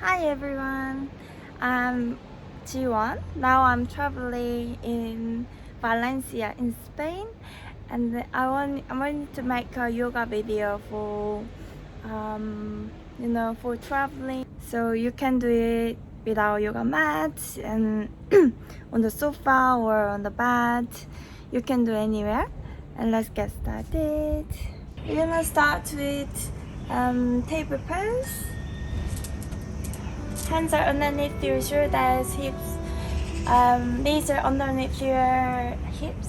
Hi everyone, I'm Jiwon. Now I'm traveling in Valencia in Spain, and I wanted to make a yoga video for for traveling. So you can do it without yoga mat and on the sofa or on the bed. You can do anywhere. And let's get started. We're gonna start with table pose. Hands are underneath your shoulders, hips. Knees are underneath your hips.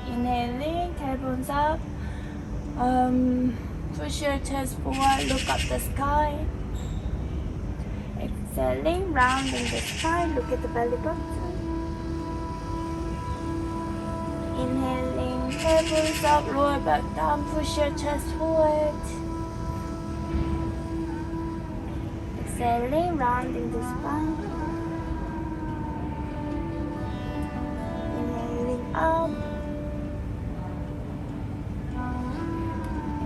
Inhaling, tailbones up. Push your chest forward, look up the sky. Exhaling, rounding the spine, look at the belly button. Inhaling, tailbones up, lower back down, push your chest forward. Exhaling, rounding the spine. Inhaling up.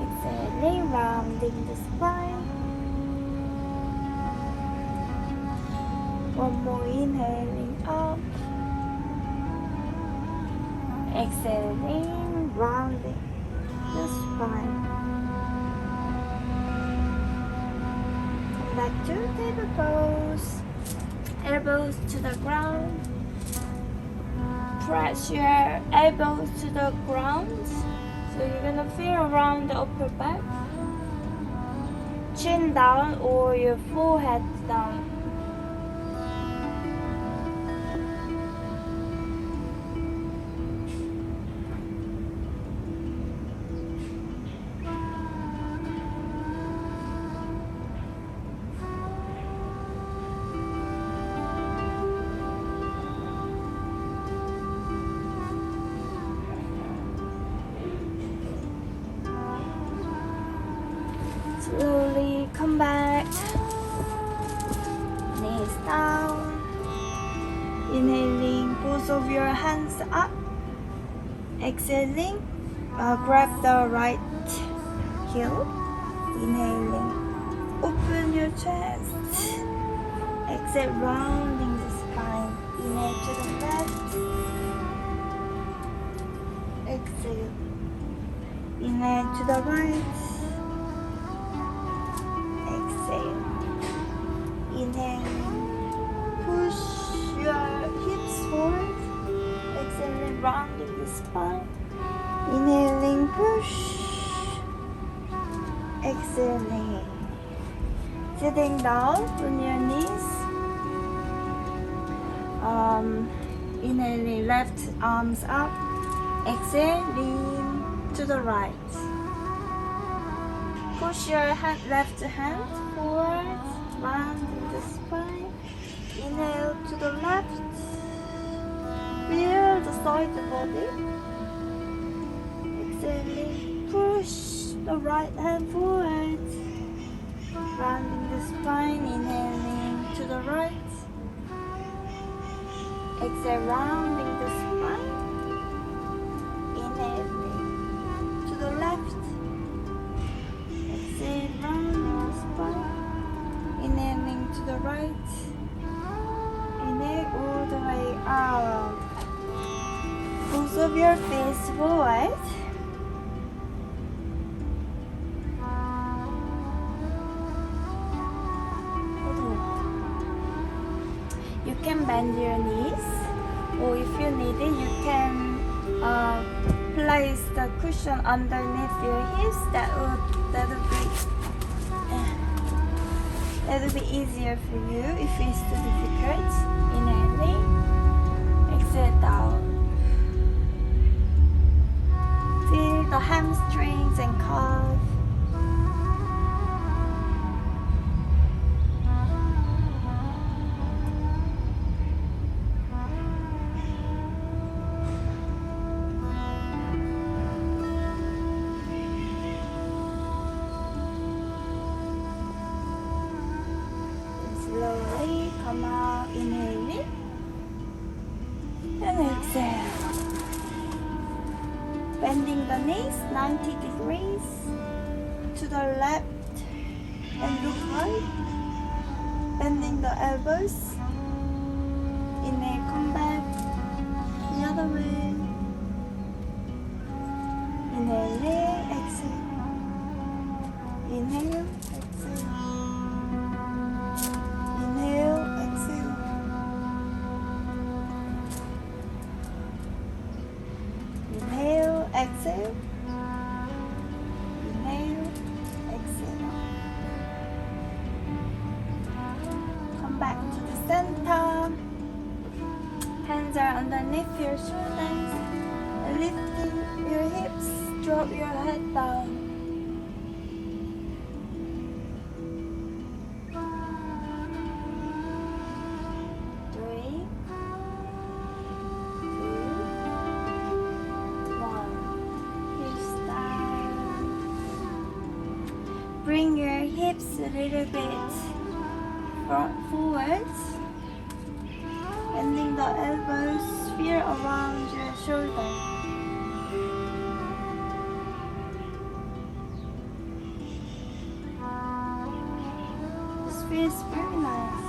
Exhaling, rounding the spine. One more, inhaling up. Exhaling, rounding the spine. Back to table pose. Elbows to the ground. Press your elbows to the ground. So you're gonna feel around the upper back. Chin down or your forehead down. Slowly come back, knees down, inhaling both of your hands up, exhaling, grab the right heel, inhaling, open your chest, exhale, rounding the spine, inhale to the left, exhale, inhale to the right, inhaling, push your hips forward, exhaling, rounding the spine, inhaling, push, exhaling, sitting down on your knees, inhaling, left arms up, exhaling to the right, push your left hand forward, rounding the spine, inhale to the left, feel the side of the body, exhaling, push the right hand forward, rounding the spine, inhaling to the right, exhale, rounding the spine, inhaling to the left, exhale, rounding the spine, inhaling to the right, inhale all the way out. Both of your face forward. You can bend your knees, or if you need it, you can place the cushion underneath your hips. That'll be easier for you if it's too difficult. Inhaling, exhale down. Feel the hamstrings and calf. Slowly come out, inhaling and exhale. Bending the knees 90 degrees to the left and look right. Bending the elbows. Inhale, come back. The other way. Inhale, exhale. Inhale, exhale. Inhale, exhale. Inhale, exhale. Inhale, exhale. Come back to the center. Hands are underneath your shoulders. Lift your hips. Drop your head down. Three, two, one. Hips down. Bring your hips a little bit forwards. Bending the elbows, feel around your shoulder. This feels very nice.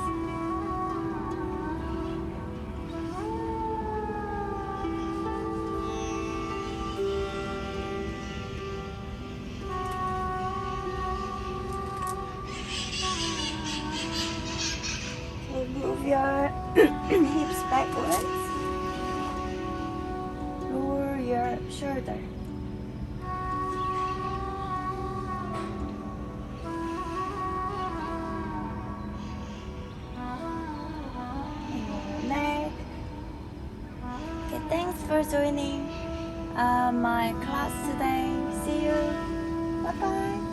Okay, move your hips backwards. Lower your shoulder. And your neck. Okay, thanks for joining my class today. See you. Bye bye.